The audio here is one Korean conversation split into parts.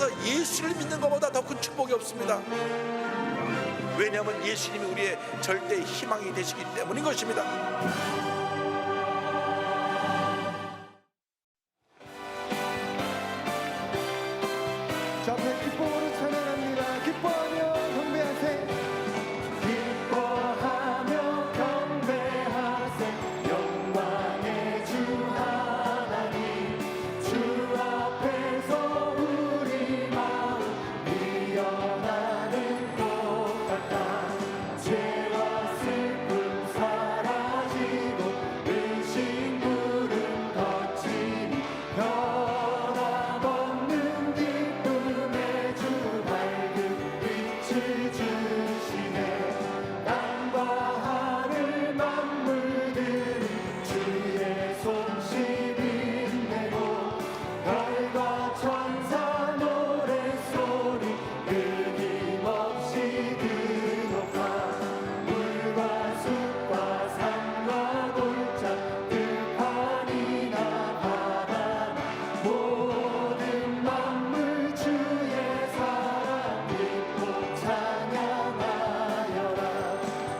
세상에서 예수를 믿는 것보다 더 큰 축복이 없습니다. 왜냐하면 예수님이 우리의 절대 희망이 되시기 때문인 것입니다. 자, 기쁨으로 찬양합니다. 기뻐하며 경배하세. 기뻐하며 경배하세. 영광의 주 하나님, 주 앞에서 우리 마음 피어나는 것 같다. 죄와 슬픔 사라지고 의심 부름 거치니 변함없는 기쁨의 주 밝은 빛을 주시네. 땅과 하늘 만물들은 주의 손짓 빛내고 별과 천사 노랫소리 끊임없이 드높아. 물과 숲과 산과 골짜 들판이나 바다나 모든 만물 주의 사랑 믿고 찬양하여라.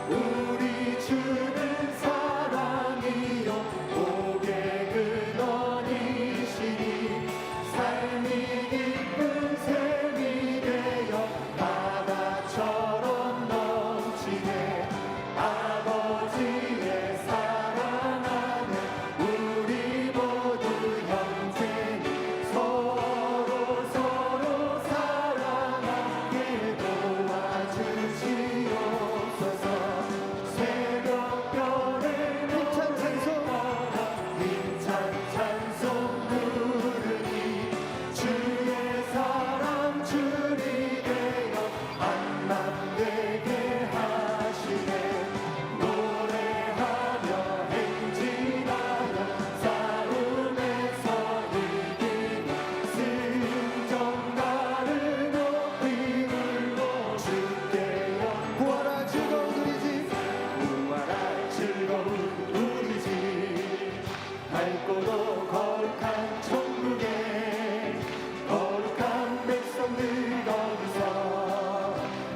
우리 주는 사랑이요 복의 근원이시니 삶이 기쁜 샘이 되어 바다처럼 넘치네. 아버지의 사랑 안에 우리 모두 형제니 서로 사랑하게 도와주시옵소서. 새벽별의 힘찬 찬송 힘찬 찬송 부르니 주의 사랑 줄이 되어 한맘 되게 하시네. 노래하며 행진하여 싸움에서 이기니 승전가를 높이 불고 주께 구하라 즐거운 우리 집, 구하라 즐거운 우리 집. 밝고도 거룩한 천국에 거룩한 백성들 거기서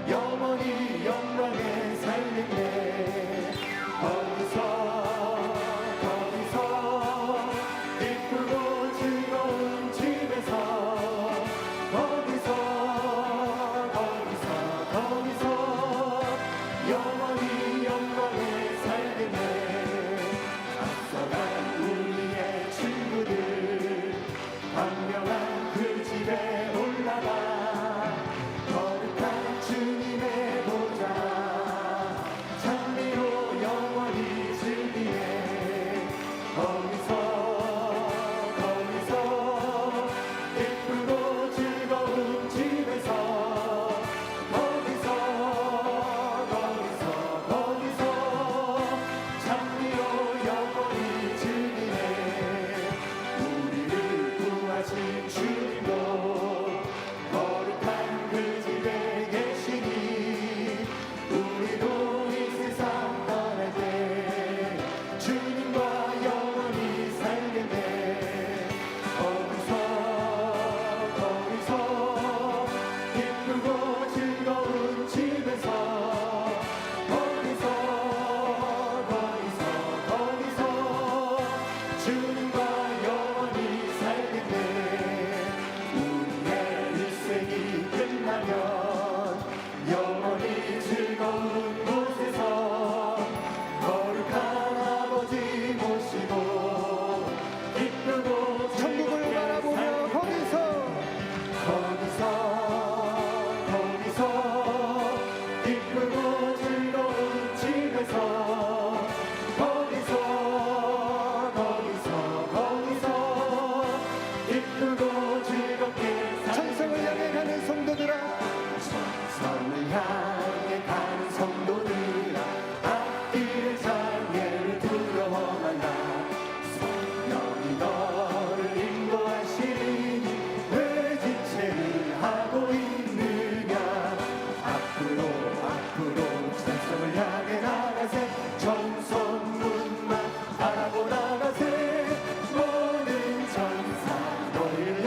영원히 영광에 살겠네. 거기서 기쁘고 즐거운 집에서 거기서 영원히 영광에 살겠네. 앞서간 우리의 친구들 광명한 그 집에 올라가 거룩한 주님의 보좌 찬미로 영원히 즐기네. 거기서 기쁘고 즐거운 집에서 거기서 찬미로 영원히 즐기네. 우리를 구하신 주님도 거룩한 그 집에 계시니 우리도 이 세상 떠날 때 주님과 영원히 살겠네. 거기서 기쁘고 즐거운 집에서 거기서 주님과 영원히 살겠네. 우리의 일생이 끝나면 영원히 즐거운 곳에서 거룩한 아버지 모시고 기쁘고 천국을 바라보며 거기서 기쁘고 즐거운 집에서 거기서 기쁘고 즐겁게 천성을 향해 가는 성도들아, 천성을 향해 가는 성도들아, 앞길의 장애를 두려워하라. 성령이 너를 인도하시니 왜 지체를 하고 있느냐. 앞으로 천성을 향해 나가세. 전선문만 바라보 나가세. 모든 천사 너희를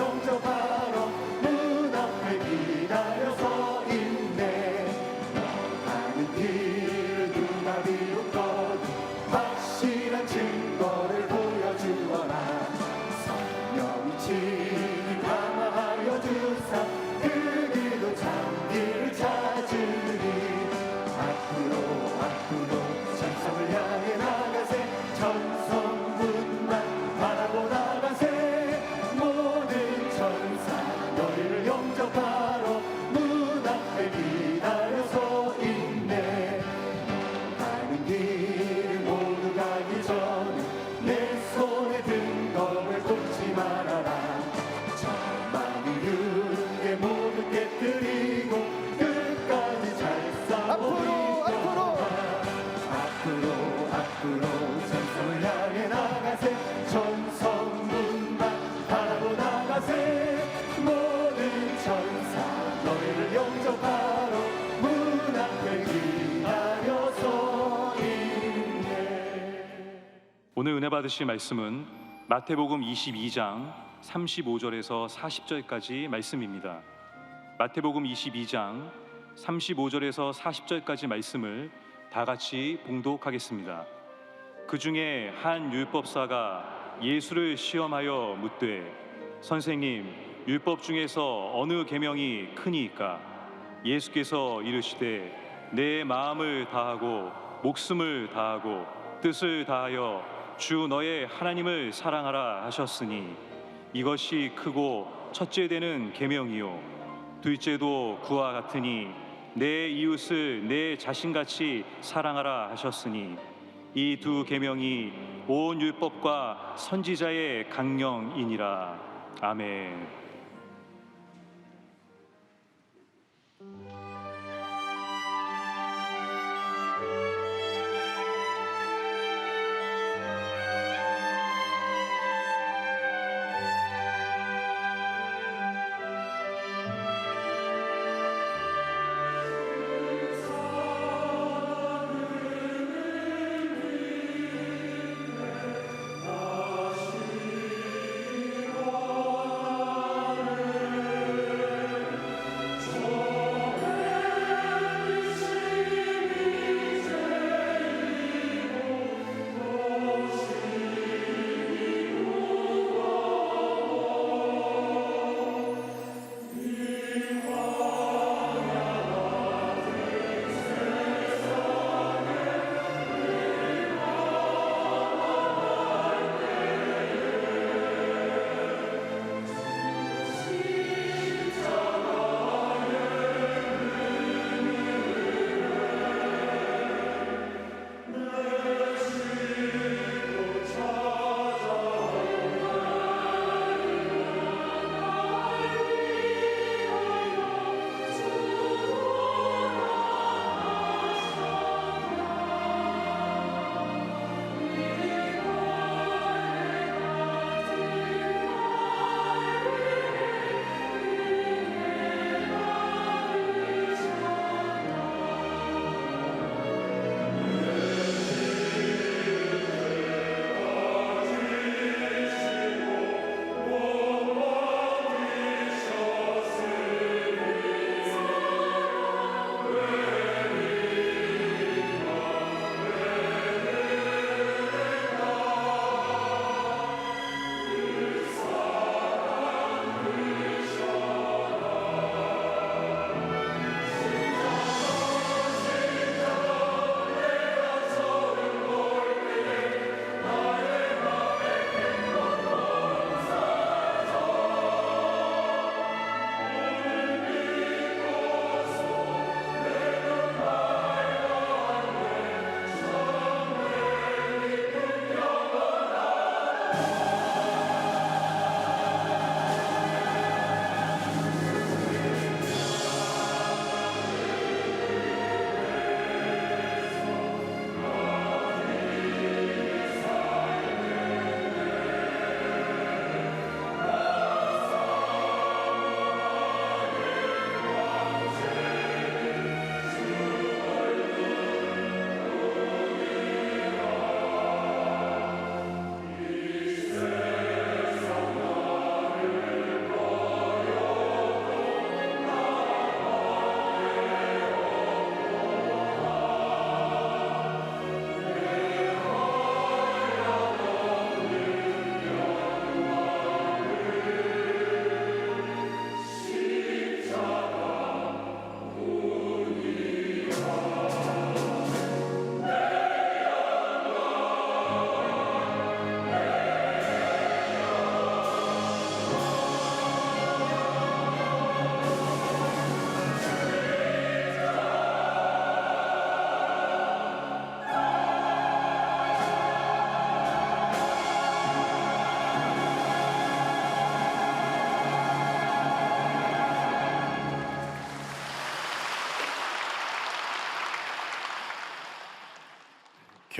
받으실 말씀은 마태복음 22장 35절에서 40절까지 말씀입니다. 마태복음 22장 35절에서 40절까지 말씀을 다 같이 봉독하겠습니다. 그 중에 한 율법사가 예수를 시험하여 묻되 선생님, 율법 중에서 어느 계명이 크니이까? 예수께서 이르시되 내 마음을 다하고 목숨을 다하고 뜻을 다하여 주 너의 하나님을 사랑하라 하셨으니 이것이 크고 첫째 되는 계명이요 둘째도 그와 같으니 내 이웃을 내 자신같이 사랑하라 하셨으니 이 두 계명이 온 율법과 선지자의 강령이니라. 아멘.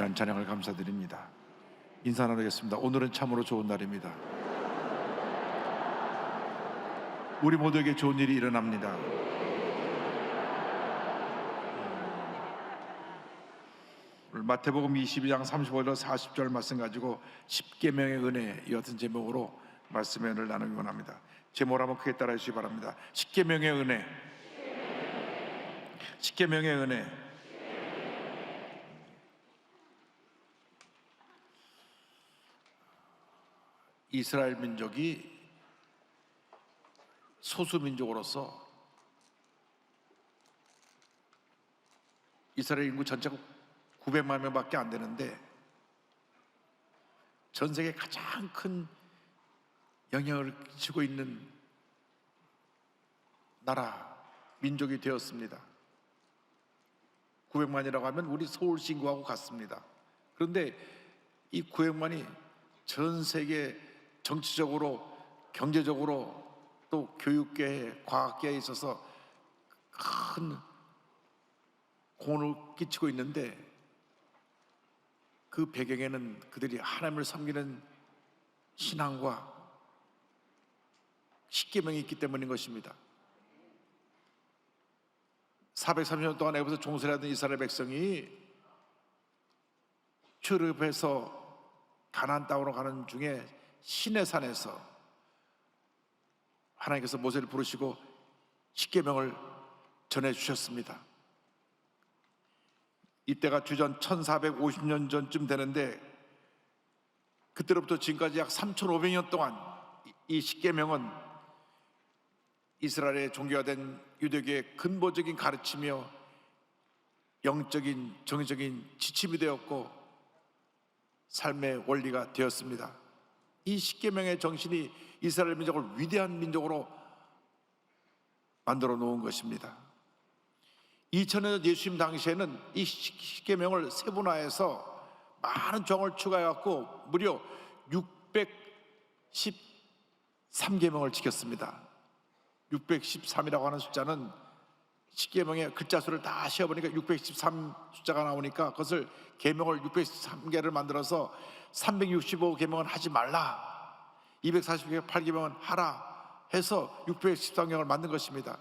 귀한 찬양을 감사드립니다. 인사 나누겠습니다. 오늘은 참으로 좋은 날입니다. 우리 모두에게 좋은 일이 일어납니다. 오늘 마태복음 22장 35절 40절 말씀 가지고 십계명의 은혜 이 같은 제목으로 말씀을 나누기 원합니다. 제목을 한번 크게 따라해 주시기 바랍니다. 십계명의 은혜. 십계명의 은혜. 이스라엘 민족이 소수 민족으로서 이스라엘 인구 전체가 900만 명밖에 안 되는데 전 세계 가장 큰 영향을 끼치고 있는 나라, 민족이 되었습니다. 900만이라고 하면 우리 서울시 인구하고 같습니다. 그런데 이 900만이 전 세계 정치적으로, 경제적으로, 또 교육계에, 과학계에 있어서 큰 공을 끼치고 있는데 그 배경에는 그들이 하나님을 섬기는 신앙과 십계명이 있기 때문인 것입니다. 430년 동안 애굽에서 종살이하던 이스라엘 백성이 출애굽해서 가나안 땅으로 가는 중에 시내산에서 하나님께서 모세를 부르시고 십계명을 전해주셨습니다. 이때가 주전 1450년 전쯤 되는데 그때로부터 지금까지 약 3500년 동안 이 십계명은 이스라엘의 종교가 된 유대교의 근본적인 가르치며 영적인, 정의적인 지침이 되었고 삶의 원리가 되었습니다. 이 십계명의 정신이 이스라엘 민족을 위대한 민족으로 만들어 놓은 것입니다. 2000년 예수님 당시에는 이 십계명을 세분화해서 많은 조항을 추가해갖고 무려 613계명을 지켰습니다. 613이라고 하는 숫자는 십계명의 글자 수를 다 세어보니까 613 숫자가 나오니까 그것을 계명을 613개를 만들어서 365계명은 하지 말라, 248계명은 하라 해서 613계명을 만든 것입니다.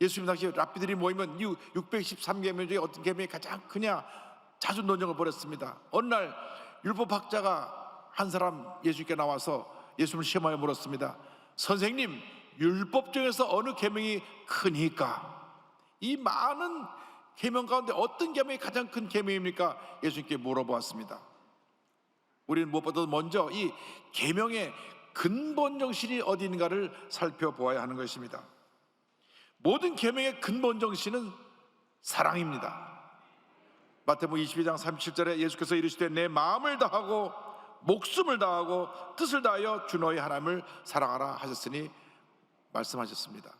예수님 당시 랍비들이 모이면 이 613계명 중에 어떤 계명이 가장 크냐 자주 논쟁을 벌였습니다. 어느 날 율법학자가 한 사람 예수님께 나와서 예수님을 시험하여 물었습니다. 선생님, 율법 중에서 어느 계명이 크니까? 이 많은 계명 가운데 어떤 계명이 가장 큰 계명입니까? 예수님께 물어보았습니다. 우리는 무엇보다도 먼저 이 계명의 근본 정신이 어디 있는가를 살펴보아야 하는 것입니다. 모든 계명의 근본 정신은 사랑입니다. 마태복음 22장 37절에 예수께서 이르시되 내 마음을 다하고 목숨을 다하고 뜻을 다하여 주 너희 하나님을 사랑하라 하셨으니 말씀하셨습니다.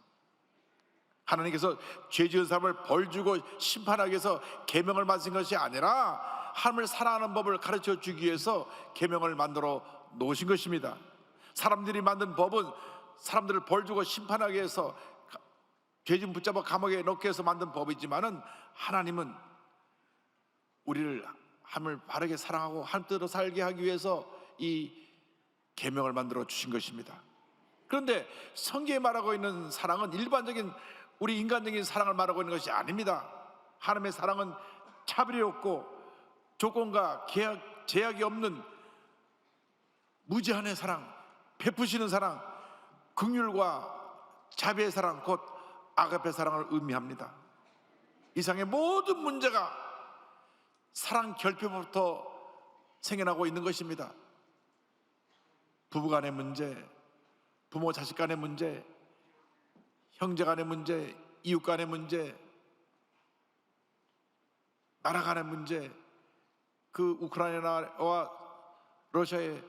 하나님께서 죄 지은 사람을 벌주고 심판하기 위해서 계명을 만드신 것이 아니라 하나님을 사랑하는 법을 가르쳐 주기 위해서 계명을 만들어 놓으신 것입니다. 사람들이 만든 법은 사람들을 벌주고 심판하기 위해서 죄진 붙잡아 감옥에 넣기 위해서 만든 법이지만은 하나님은 우리를 하나님을 바르게 사랑하고 하나님 뜻대로 살게 하기 위해서 이 계명을 만들어 주신 것입니다. 그런데 성경에 말하고 있는 사랑은 일반적인 우리 인간적인 사랑을 말하고 있는 것이 아닙니다. 하나님의 사랑은 차별이 없고 조건과 제약이 없는 무제한의 사랑, 베푸시는 사랑, 긍휼과 자비의 사랑, 곧 아가페 사랑을 의미합니다. 이상의 모든 문제가 사랑 결핍부터 생겨나고 있는 것입니다. 부부 간의 문제, 부모 자식 간의 문제, 형제 간의 문제, 이웃 간의 문제, 나라 간의 문제, 그 우크라이나와 러시아의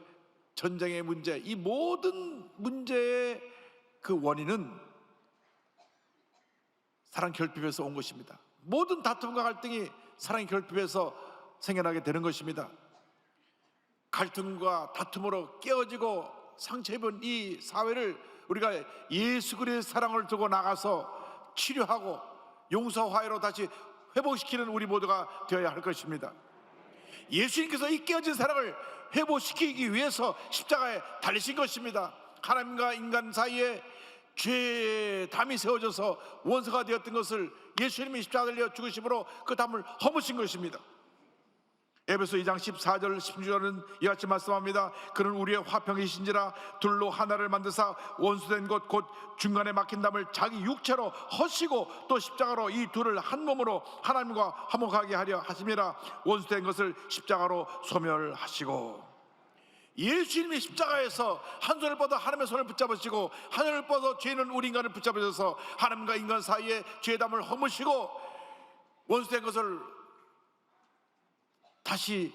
전쟁의 문제, 이 모든 문제의 그 원인은 사랑 결핍에서 온 것입니다. 모든 다툼과 갈등이 사랑 결핍에서 생겨나게 되는 것입니다. 갈등과 다툼으로 깨어지고 상처 입은 이 사회를 우리가 예수 그리스도의 사랑을 두고 나가서 치료하고 용서 화해로 다시 회복시키는 우리 모두가 되어야 할 것입니다. 예수님께서 이 깨어진 사랑을 회복시키기 위해서 십자가에 달리신 것입니다. 하나님과 인간 사이에 죄의 담이 세워져서 원수가 되었던 것을 예수님이 십자가에 달려 죽으심으로 그 담을 허무신 것입니다. 에베소 2장 14절 16절은 이같이 말씀합니다. 그는 우리의 화평이신지라 둘로 하나를 만드사 원수된 것 곧 중간에 막힌 담을 자기 육체로 허시고 또 십자가로 이 둘을 한 몸으로 하나님과 화목하게 하려 하심이라. 원수된 것을 십자가로 소멸하시고, 예수님이 십자가에서 한 손을 뻗어 하나님의 손을 붙잡으시고 한 손을 뻗어 죄는 우리 인간을 붙잡으셔서 하나님과 인간 사이에 죄의 담을 허무시고 원수된 것을 다시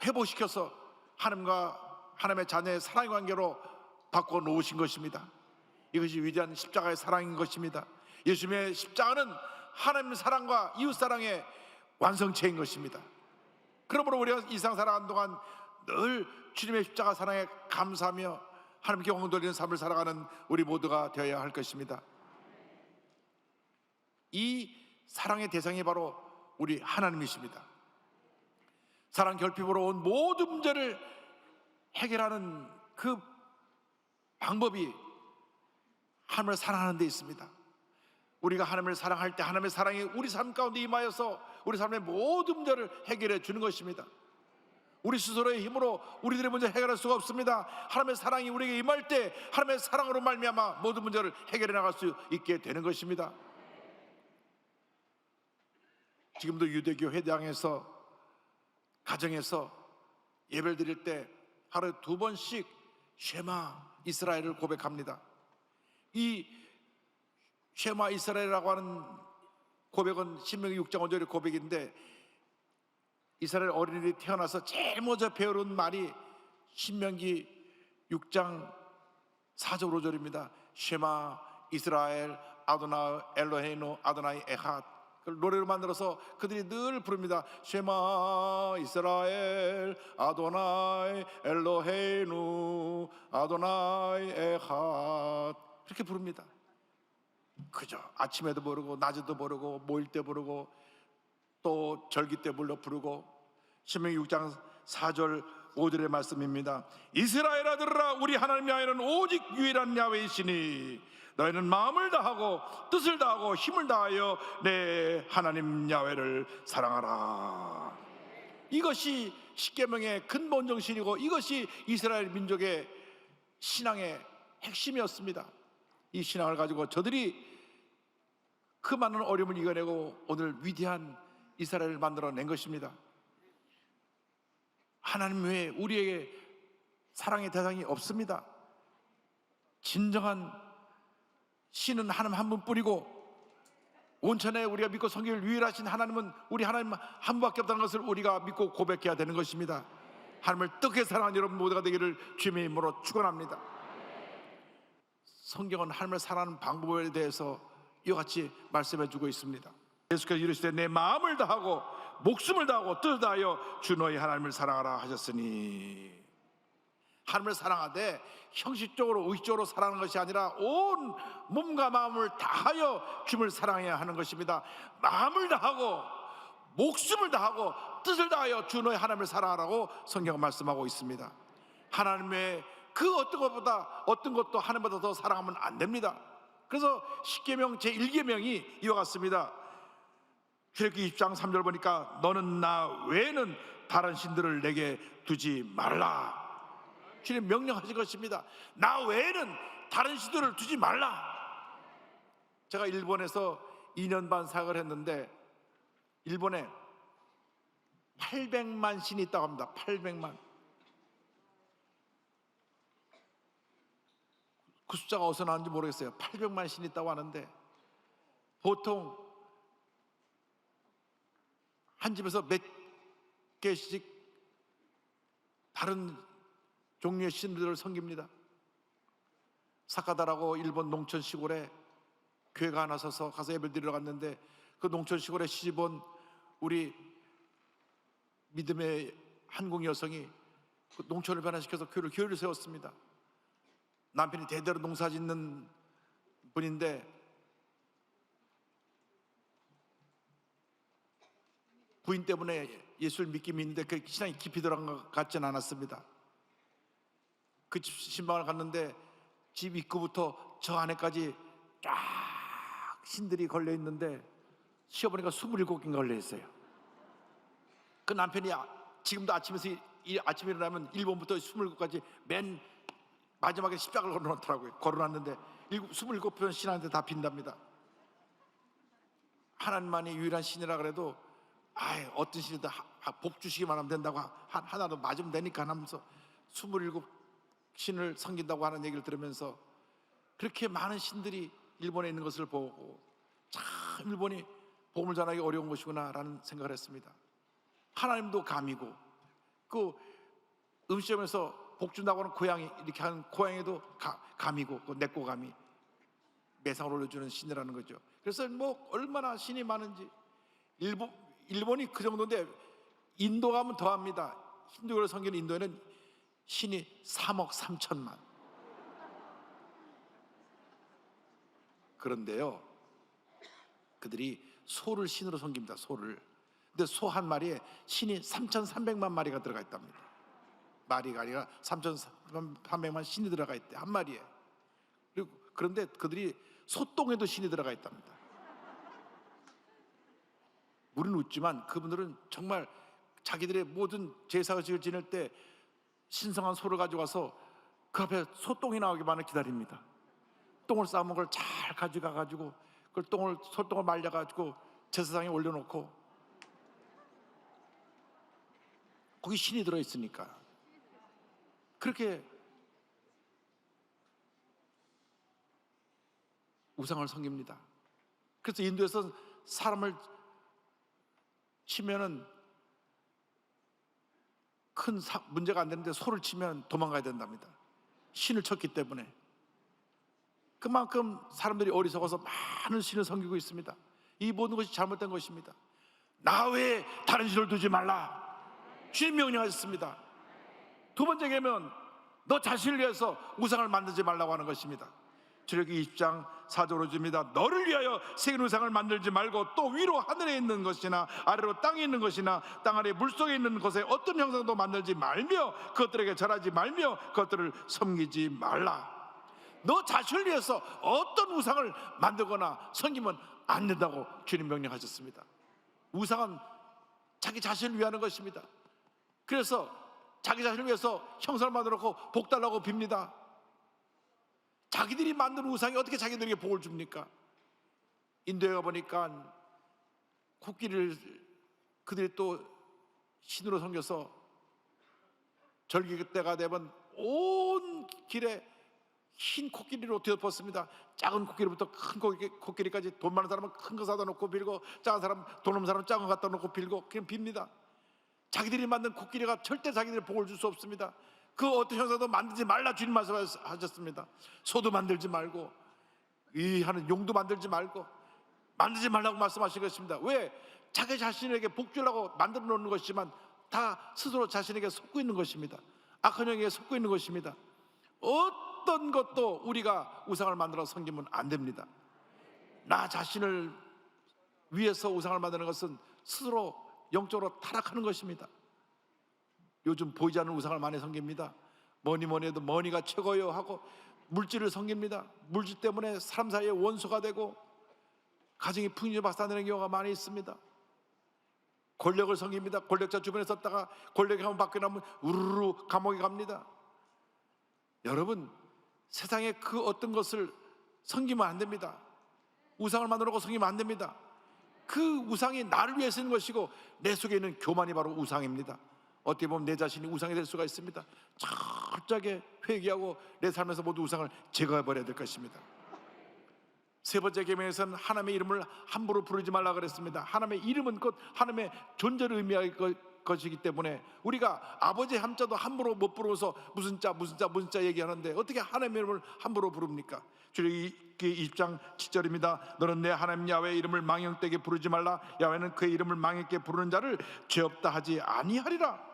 회복시켜서 하나님과 하나님의 자녀의 사랑의 관계로 바꿔 놓으신 것입니다. 이것이 위대한 십자가의 사랑인 것입니다. 예수님의 십자가는 하나님의 사랑과 이웃 사랑의 완성체인 것입니다. 그러므로 우리가 이 세상 살아가는 동안 늘 주님의 십자가 사랑에 감사하며 하나님께 영광 돌리는 삶을 살아가는 우리 모두가 되어야 할 것입니다. 이 사랑의 대상이 바로 우리 하나님이십니다. 사랑 결핍으로 온 모든 문제를 해결하는 그 방법이 하나님을 사랑하는 데 있습니다. 우리가 하나님을 사랑할 때 하나님의 사랑이 우리 삶 가운데 임하여서 우리 삶의 모든 문제를 해결해 주는 것입니다. 우리 스스로의 힘으로 우리들의 문제를 해결할 수가 없습니다. 하나님의 사랑이 우리에게 임할 때 하나님의 사랑으로 말미암아 모든 문제를 해결해 나갈 수 있게 되는 것입니다. 지금도 유대교 회당에서 가정에서 예배를 드릴 때 하루에 2번씩 쉐마 이스라엘을 고백합니다. 이 쉐마 이스라엘이라고 하는 고백은 신명기 6장 5절의 고백인데, 이스라엘 어린이들이 태어나서 제일 먼저 배우는 말이 신명기 6장 4절 5절입니다. 쉐마 이스라엘 아도나 엘로헤이노 아도나이 에핫. 노래로 만들어서 그들이 늘 부릅니다. 쉐마 이스라엘 아도나이 엘로헤이누 아도나이 에핫. 그렇게 부릅니다. 그죠? 아침에도 부르고 낮에도 부르고 모일 때 부르고 또 절기 때 불러 부르고. 신명기 6장 4절 5절의 말씀입니다. 이스라엘아 들으라, 우리 하나님 야훼는 오직 유일한 야훼이시니 너희는 마음을 다하고 뜻을 다하고 힘을 다하여 내 하나님 야훼를 사랑하라. 이것이 십계명의 근본 정신이고 이것이 이스라엘 민족의 신앙의 핵심이었습니다. 이 신앙을 가지고 저들이 그 많은 어려움을 이겨내고 오늘 위대한 이스라엘을 만들어낸 것입니다. 하나님 외에 우리에게 사랑의 대상이 없습니다. 진정한 신은 하나님 한 분뿐이고 온천에 우리가 믿고 섬길 유일하신 하나님은 우리 하나님 한 분밖에 없다는 것을 우리가 믿고 고백해야 되는 것입니다. 하나님을 뜨겁게 사랑하는 여러분 모두가 되기를 주님의 이름으로 축원합니다. 성경은 하나님을 사랑하는 방법에 대해서 이와 같이 말씀해 주고 있습니다. 예수께서 이르시되 내 마음을 다하고 목숨을 다하고 뜻을 다하여 주 너희 하나님을 사랑하라 하셨으니, 하나님을 사랑하되 형식적으로 의식적으로 사랑하는 것이 아니라 온 몸과 마음을 다하여 주님을 사랑해야 하는 것입니다. 마음을 다하고 목숨을 다하고 뜻을 다하여 주 너희 하나님을 사랑하라고 성경은 말씀하고 있습니다. 하나님의 그 어떤 것보다 어떤 것도 하나님보다 더 사랑하면 안 됩니다. 그래서 십계명 제1계명이 이와 같습니다. 출애굽기 20장 3절 보니까 너는 나 외에는 다른 신들을 내게 두지 말라. 주님 명령하신 것입니다. 나 외에는 다른 신들을 두지 말라. 제가 일본에서 2년 반 사역을 했는데 일본에 800만 신이 있다고 합니다. 800만. 그 숫자가 어디서 나왔는지 모르겠어요. 800만 신이 있다고 하는데 보통 한 집에서 몇 개씩 다른 종류의 신들을 섬깁니다. 사카다라고 일본 농촌 시골에 교회가 하나 서서 가서 예배를 드리러 갔는데 그 농촌 시골에 시집온 우리 믿음의 한국 여성이 그 농촌을 변화시켜서 교회를 세웠습니다. 남편이 대대로 농사 짓는 분인데 부인 때문에 예수를 믿긴 믿는데 그 신앙이 깊이 들어간 것 같지는 않았습니다. 그 집 신방을 갔는데 집 입구부터 저 안에까지 쫙 신들이 걸려 있는데 시어보니까 27개가 걸려 있어요. 그 남편이 지금도 아침에 일어나면 1번부터 27까지 맨 마지막에 십자가를 걸어놓더라고요. 걸어놨는데 27편 신한테 다 빈답니다. 하나님만이 유일한 신이라 그래도 어떤 신이든 복 주시기만 하면 된다고, 하나도 맞으면 되니까 하면서 27신을 섬긴다고 하는 얘기를 들으면서 그렇게 많은 신들이 일본에 있는 것을 보고 참 일본이 복음을 전하기 어려운 것이구나 라는 생각을 했습니다. 하나님도 감이고 그 음식점에서 복 준다고 하는 고양이, 이렇게 하는 고양이도 감이고 그 내꼬감이 매상을 올려주는 신이라는 거죠. 그래서 뭐 얼마나 신이 많은지, 일본이 그 정도인데 인도 가면 더합니다. 힌두교를 섬기는 인도에는 신이 3억 3천만. 그런데요, 그들이 소를 신으로 섬깁니다. 소를. 근데 소 한 마리에 신이 3,300만 마리가 들어가 있답니다. 마리가 아니라 3,300만 신이 들어가 있대, 한 마리에. 그리고 그런데 그들이 소똥에도 신이 들어가 있답니다. 우리는 웃지만 그분들은 정말 자기들의 모든 제사의식을 지낼 때 신성한 소를 가져가서 그 앞에 소똥이 나오기만을 기다립니다. 똥을 싸먹은 걸 잘 가져가 가지고 그걸 소똥을 말려 가지고 제사상에 올려놓고, 거기 신이 들어 있으니까 그렇게 우상을 섬깁니다. 그래서 인도에서 사람을 치면은 큰 문제가 안 되는데 소를 치면 도망가야 된답니다. 신을 쳤기 때문에. 그만큼 사람들이 어리석어서 많은 신을 섬기고 있습니다. 이 모든 것이 잘못된 것입니다. 나 외에 다른 신을 두지 말라, 주님 명령하셨습니다. 두 번째 계명, 너 자신을 위해서 우상을 만들지 말라고 하는 것입니다. 출애굽기 20장 4절로 줍니다. 너를 위하여 새긴 우상을 만들지 말고 또 위로 하늘에 있는 것이나 아래로 땅에 있는 것이나 땅 아래 물속에 있는 것에 어떤 형상도 만들지 말며 그것들에게 절하지 말며 그것들을 섬기지 말라. 너 자신을 위해서 어떤 우상을 만들거나 섬기면 안 된다고 주님 명령하셨습니다. 우상은 자기 자신을 위하는 것입니다. 그래서 자기 자신을 위해서 형상을 만들어 놓고 복 달라고 빕니다. 자기들이 만든 우상이 어떻게 자기들에게 복을 줍니까? 인도에 가보니까 코끼리를 그들이 또 신으로 섬겨서 절기 때가 되면 온 길에 흰 코끼리로 뒤덮었습니다. 작은 코끼리부터 큰 코끼리까지, 돈 많은 사람은 큰 거 사다 놓고 빌고, 작은 사람, 돈 없는 사람은 작은 거 갖다 놓고 빌고, 그냥 빕니다. 자기들이 만든 코끼리가 절대 자기들의 복을 줄 수 없습니다. 그 어떤 형상도 만들지 말라 주님 말씀하셨습니다. 소도 만들지 말고 이 하는 용도 만들지 말고 만들지 말라고 말씀하신 것입니다. 왜? 자기 자신에게 복 주려고 만들어 놓는 것이지만 다 스스로 자신에게 속고 있는 것입니다. 악한 영에 속고 있는 것입니다. 어떤 것도 우리가 우상을 만들어 섬기면 안 됩니다. 나 자신을 위해서 우상을 만드는 것은 스스로 영적으로 타락하는 것입니다. 요즘 보이지 않는 우상을 많이 섬깁니다. 뭐니 해도 머니가 최고요 하고 물질을 섬깁니다. 물질 때문에 사람 사이에 원수가 되고 가정이 풍요를 발산되는 경우가 많이 있습니다. 권력을 섬깁니다. 권력자 주변에 섰다가 권력이 한번 바뀌어나면 우르르 감옥에 갑니다. 여러분, 세상에 그 어떤 것을 섬기면 안 됩니다. 우상을 만들어 놓고 섬기면 안 됩니다. 그 우상이 나를 위해 쓰는 것이고 내 속에 있는 교만이 바로 우상입니다. 어떻게 보면 내 자신이 우상이 될 수가 있습니다. 철저하게 회개하고 내 삶에서 모두 우상을 제거해버려야 될 것입니다. 세 번째 계명에서는 하나님의 이름을 함부로 부르지 말라 그랬습니다. 하나님의 이름은 곧 하나님의 존재를 의미할 것이기 때문에 우리가 아버지의 함자도 함부로 못 부르면서 무슨 자 얘기하는데 어떻게 하나님의 이름을 함부로 부릅니까? 출애굽기 20장 7절입니다. 너는 내 하나님 야훼의 이름을 망령되게 부르지 말라. 야훼는 그의 이름을 망령되게 부르는 자를 죄 없다 하지 아니하리라.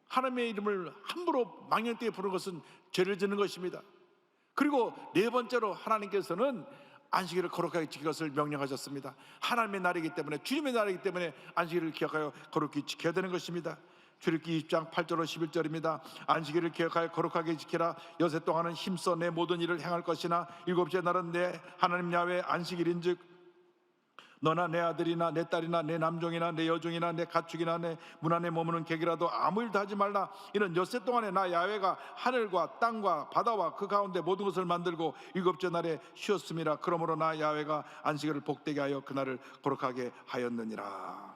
하나님의 이름을 함부로 망령되게 부르는 것은 죄를 짓는 것입니다. 그리고 네 번째로 하나님께서는 안식일을 거룩하게 지킬 것을 명령하셨습니다. 하나님의 날이기 때문에, 주님의 날이기 때문에 안식일을 기억하여 거룩히 지켜야 되는 것입니다. 출애굽기 20장 8절로 11절입니다. 안식일을 기억하여 거룩하게 지키라. 여세 동안은 힘써 내 모든 일을 행할 것이나 일곱째 날은 내 하나님 야훼의 안식일인즉 너나 내 아들이나 내 딸이나 내 남종이나 내 여종이나 내 가축이나 내 문 안에 머무는 객이라도 아무 일도 하지 말라. 이는 엿새 동안에 나 야훼가 하늘과 땅과 바다와 그 가운데 모든 것을 만들고 일곱째 날에 쉬었음이라. 그러므로 나 야훼가 안식일을 복되게 하여 그날을 거룩하게 하였느니라.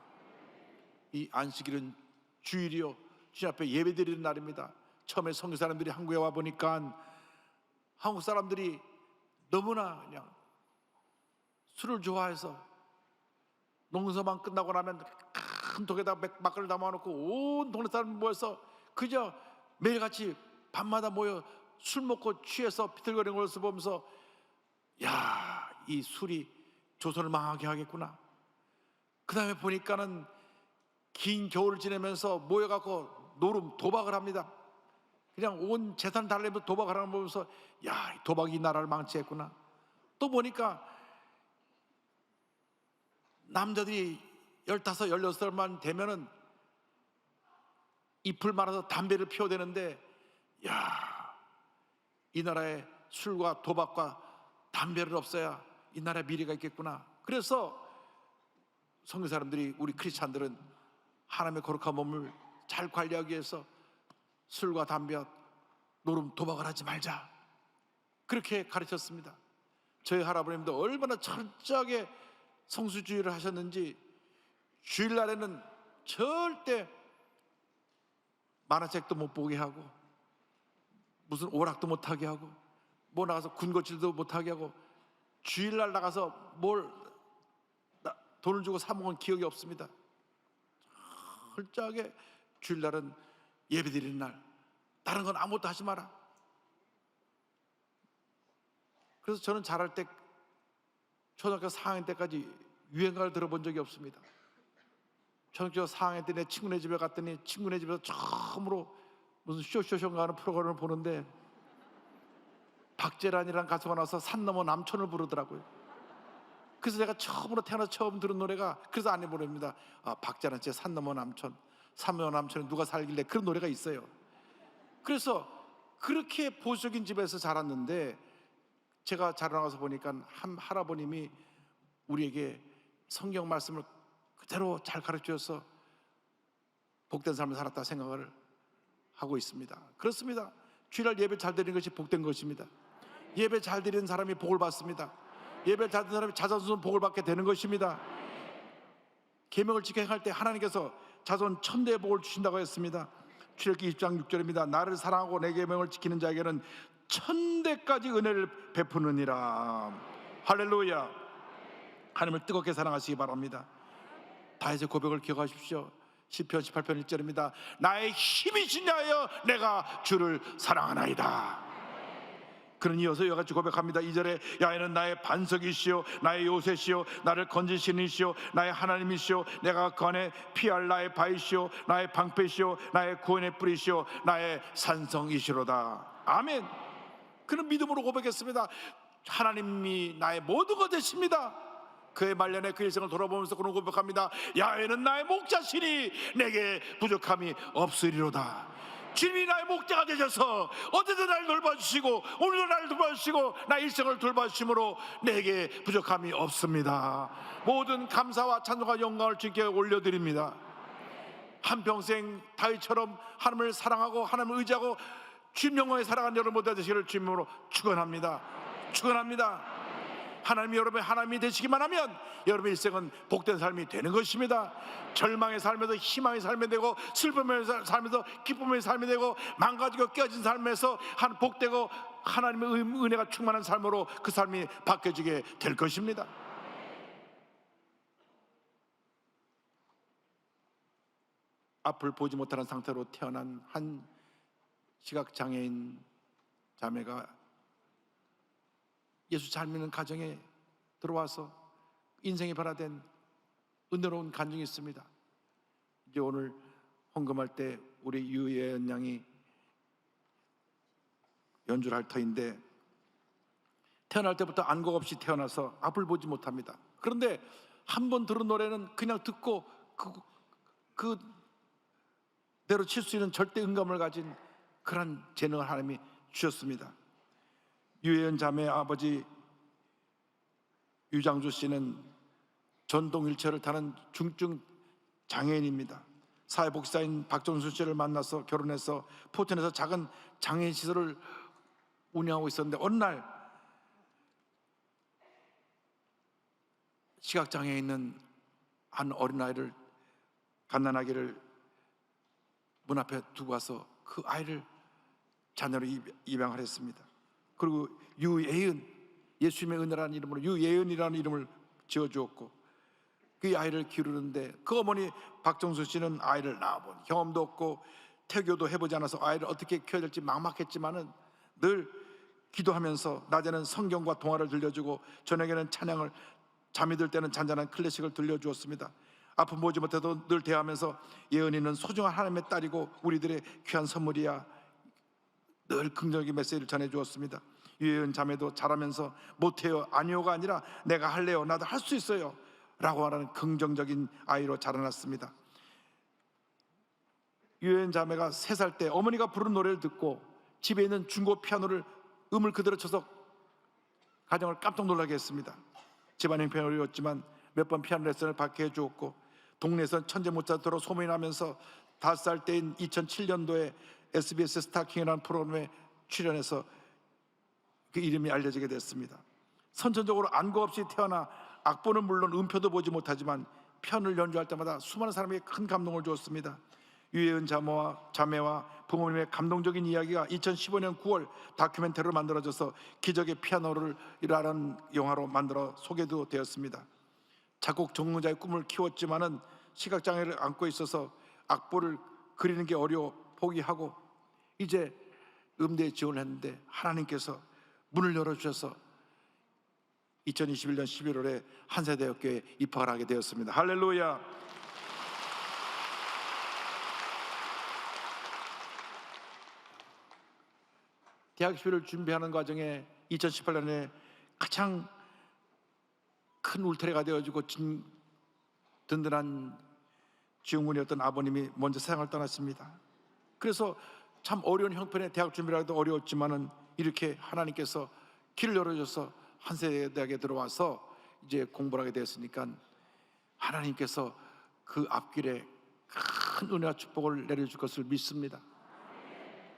이 안식일은 주일이요, 주님 앞에 예배드리는 날입니다. 처음에 선교 사람들이 한국에 와 보니까 한국 사람들이 너무나 그냥 술을 좋아해서 농사만 끝나고 나면 큰 독에다 막걸리 담아놓고 온 동네 사람 모여서 그저 매일같이 밤마다 모여 술 먹고 취해서 비틀거리는 것을 보면서 야, 이 술이 조선을 망하게 하겠구나. 그 다음에 보니까는 긴 겨울을 지내면서 모여갖고 노름 도박을 합니다. 그냥 온 재산 달래면서 도박을 하는 거 보면서 야, 이 도박이 이 나라를 망치했구나. 또 보니까 남자들이 15, 16살만 되면은 잎을 말아서 담배를 피워야 되는데, 야, 이 나라에 술과 도박과 담배를 없애야 이 나라에 미래가 있겠구나. 그래서 선교 사람들이, 우리 크리스찬들은 하나님의 거룩한 몸을 잘 관리하기 위해서 술과 담배, 노름, 도박을 하지 말자, 그렇게 가르쳤습니다. 저희 할아버님도 얼마나 철저하게 성수주의를 하셨는지 주일날에는 절대 만화책도 못 보게 하고 무슨 오락도 못 하게 하고 뭐 나가서 군것질도 못 하게 하고 주일날 나가서 뭘 돈을 주고 사 먹은 기억이 없습니다. 철저하게 주일날은 예배드리는 날, 다른 건 아무것도 하지 마라. 그래서 저는 자랄 때 초등학교 4학년 때까지 유행가를 들어본 적이 없습니다. 초등학교 4학년 때 내 친구네 집에 갔더니 친구네 집에서 처음으로 무슨 쇼쇼쇼인가 하는 프로그램을 보는데 박재란이라는 가수가 나와서 산 넘어 남촌을 부르더라고요. 그래서 제가 처음으로 태어나서 처음 들은 노래가, 그래서 아내 부릅니다. 아, 박재란 씨의 산 넘어 남촌, 산 넘어 남촌에 누가 살길래, 그런 노래가 있어요. 그래서 그렇게 보수적인 집에서 자랐는데 제가 자라나가서 보니까 한 할아버님이 우리에게 성경 말씀을 그대로 잘 가르쳐줘서 복된 삶을 살았다 생각을 하고 있습니다. 그렇습니다. 주일날 예배 잘 드리는 것이 복된 것입니다. 예배 잘 드리는 사람이 복을 받습니다. 예배 잘 드리는 사람이 자손 복을 받게 되는 것입니다. 계명을 지켜 행할 때 하나님께서 자손 1000대의 복을 주신다고 했습니다. 출애굽기 20장 6절입니다. 나를 사랑하고 내 계명을 지키는 자에게는 1000대까지 은혜를 베푸느니라. 할렐루야. 하나님을 뜨겁게 사랑하시기 바랍니다. 다윗의 고백을 기억하십시오. 시편 18편 1절입니다. 나의 힘이신 자여 내가 주를 사랑하나이다. 그는 이어서 이같이 고백합니다. 2절에 야훼는 나의 반석이시오 나의 요새시오 나를 건지시는 이시오 나의 하나님이시오 내가 그 안에 피할 나의 바위시오 나의 방패시오 나의 구원의 뿌리시오 나의 산성이시로다. 아멘. 그는 믿음으로 고백했습니다. 하나님이 나의 모든 것 되십니다. 그의 말년에 그 일생을 돌아보면서 그는 고백합니다. 야훼는 나의 목자시니 내게 부족함이 없으리로다. 주님이 나의 목자가 되셔서 어제도 나를 돌봐주시고 오늘도 나를 돌봐주시고 나의 일생을 돌봐주심으로 내게 부족함이 없습니다. 모든 감사와 찬송과 영광을 주님께 올려드립니다. 한평생 다윗처럼 하나님을 사랑하고 하나님을 의지하고 주님 영광에 살아간 여러분 모두 되시기를 주님으로 축원합니다. 축원합니다. 하나님이 여러분의 하나님이 되시기만 하면 여러분의 일생은 복된 삶이 되는 것입니다. 절망의 삶에서 희망의 삶이 되고 슬픔의 삶에서 기쁨의 삶이 되고 망가지고 깨어진 삶에서 복되고 하나님의 은혜가 충만한 삶으로 그 삶이 바뀌어지게 될 것입니다. 앞을 보지 못하는 상태로 태어난 한 시각장애인 자매가 예수 잘 믿는 가정에 들어와서 인생이 변화된 은혜로운 간증이 있습니다. 이제 오늘 헌금할 때 우리 유예은 양이 연주를 할 터인데 태어날 때부터 안곡 없이 태어나서 앞을 보지 못합니다. 그런데 한 번 들은 노래는 그냥 듣고 그대로 칠 수 있는 절대 음감을 가진 그런 재능을 하나님이 주셨습니다. 유예은 자매의 아버지 유장주 씨는 전동 휠체어를 타는 중증 장애인입니다. 사회복지사인 박정순 씨를 만나서 결혼해서 포천에서 작은 장애인 시설을 운영하고 있었는데 어느 날 시각장애에 있는 한 어린아이를, 갓난아기를 문 앞에 두고 와서 그 아이를 자녀로 입양을 했습니다. 그리고 유예은, 예수님의 은혜라는 이름으로 유예은이라는 이름을 지어주었고, 그 아이를 기르는데 그 어머니 박정수 씨는 아이를 낳아본 경험도 없고 태교도 해보지 않아서 아이를 어떻게 키워야 될지 막막했지만은 늘 기도하면서 낮에는 성경과 동화를 들려주고 저녁에는 찬양을, 잠이 들 때는 잔잔한 클래식을 들려주었습니다. 아픔 보지 못해도 늘 대하면서 예은이는 소중한 하나님의 딸이고 우리들의 귀한 선물이야, 늘 긍정적인 메시지를 전해주었습니다. 유예은 자매도 자라면서 못해요, 아니요가 아니라 내가 할래요, 나도 할 수 있어요 라고 하는 긍정적인 아이로 자라났습니다. 유예은 자매가 3살 때 어머니가 부른 노래를 듣고 집에 있는 중고 피아노를 음을 그대로 쳐서 가정을 깜짝 놀라게 했습니다. 집안 형편이 어려웠지만 몇 번 피아노 레슨을 받게 해주었고, 동네에선 천재 모차르트로 소문이 나면서 5살 때인 2007년도에 SBS 스타킹이라는 프로그램에 출연해서 그 이름이 알려지게 됐습니다. 선천적으로 안구 없이 태어나 악보는 물론 음표도 보지 못하지만 피아노를 연주할 때마다 수많은 사람에게 큰 감동을 주었습니다. 유예은 자매와 부모님의 감동적인 이야기가 2015년 9월 다큐멘터리로 만들어져서 기적의 피아노를이라는 영화로 만들어 소개도 되었습니다. 작곡 전공자의 꿈을 키웠지만은 시각장애를 안고 있어서 악보를 그리는 게 어려워 포기하고 이제 음대에 지원을 했는데 하나님께서 문을 열어주셔서 2021년 11월에 한세대학교에 입학을 하게 되었습니다. 할렐루야. 대학 입시를 준비하는 과정에 2018년에 가장 큰 울타리가 되어지고 든든한 지용군이었던 아버님이 먼저 세상을 떠났습니다. 그래서 참 어려운 형편의 대학 준비를 하기도 어려웠지만은 이렇게 하나님께서 길을 열어줘서 한세대학에 들어와서 이제 공부를 하게 되었으니까 하나님께서 그 앞길에 큰 은혜와 축복을 내려줄 것을 믿습니다.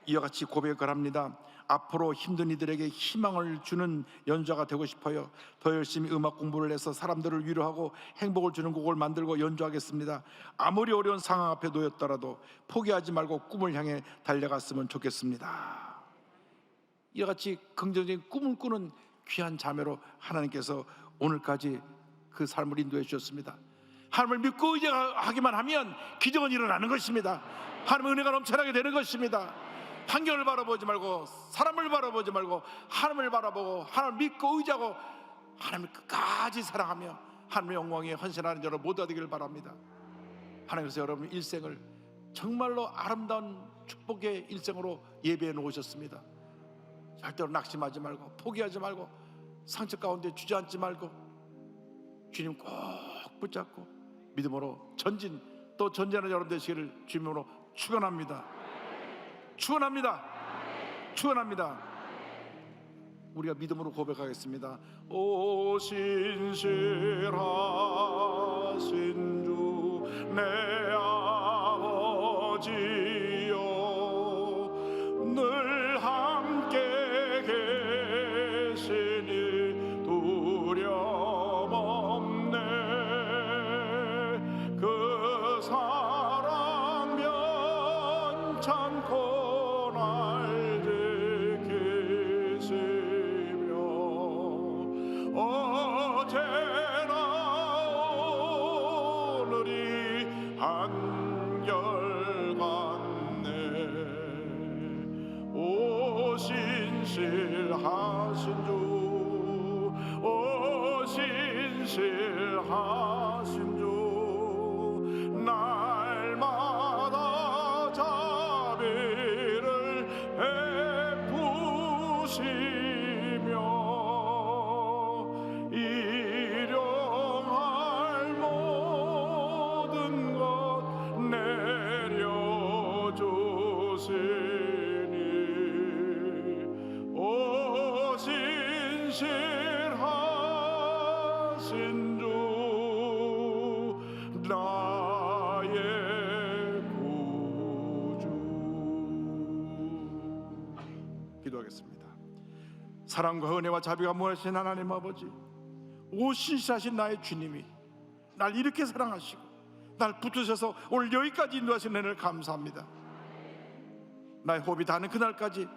이와 같이 고백을 합니다. 앞으로 힘든 이들에게 희망을 주는 연주자가 되고 싶어요. 더 열심히 음악 공부를 해서 사람들을 위로하고 행복을 주는 곡을 만들고 연주하겠습니다. 아무리 어려운 상황 앞에 놓였더라도 포기하지 말고 꿈을 향해 달려갔으면 좋겠습니다. 이와 같이 긍정적인 꿈을 꾸는 귀한 자매로 하나님께서 오늘까지 그 삶을 인도해 주셨습니다. 하나님을 믿고 의지하기만 하면 기적은 일어나는 것입니다. 하나님의 은혜가 넘쳐나게 되는 것입니다. 환경을 바라보지 말고 사람을 바라보지 말고 하나님을 바라보고 하나님을 믿고 의지하고 하나님을 끝까지 사랑하며 하나님의 영광에 헌신하는 여러분 모두가 되기를 바랍니다. 하나님께서 여러분 일생을 정말로 아름다운 축복의 일생으로 예배해 놓으셨습니다. 절대로 낙심하지 말고 포기하지 말고 상처 가운데 주저앉지 말고 주님 꼭 붙잡고 믿음으로 전진, 또 전진하는 여러분 되시기를 주님으로 축원합니다. 축원합니다. 축원합니다. 우리가 믿음으로 고백하겠습니다. 오 신실하신 주 내 아버지여, 늘 함께 계시니 두려움 없네. 그 사랑 변찮고 날 지키시며 어제나 오늘이 한결같네. 오 신실하신 주, 오 신실하신 주, 날마다 자비를 베푸시며 일용할 모든 것 내려주시니 오 신실하신 주, 기도하겠습니다. 사랑과 은혜와 자비가 무하신 하나님 아버지, 오 신실하신 나의 주님이 날 이렇게 사랑하시고 날 붙드셔서 오늘 여기까지 인도하신 은혜를 감사합니다. 나의 호흡이 닿는 그날까지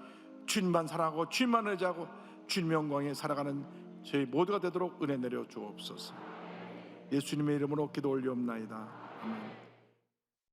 주님만 사랑하고 주님만 의지하고 주님 영광에 살아가는 저희 모두가 되도록 은혜 내려 주옵소서. 예수님의 이름으로 기도 올리옵나이다. 아멘.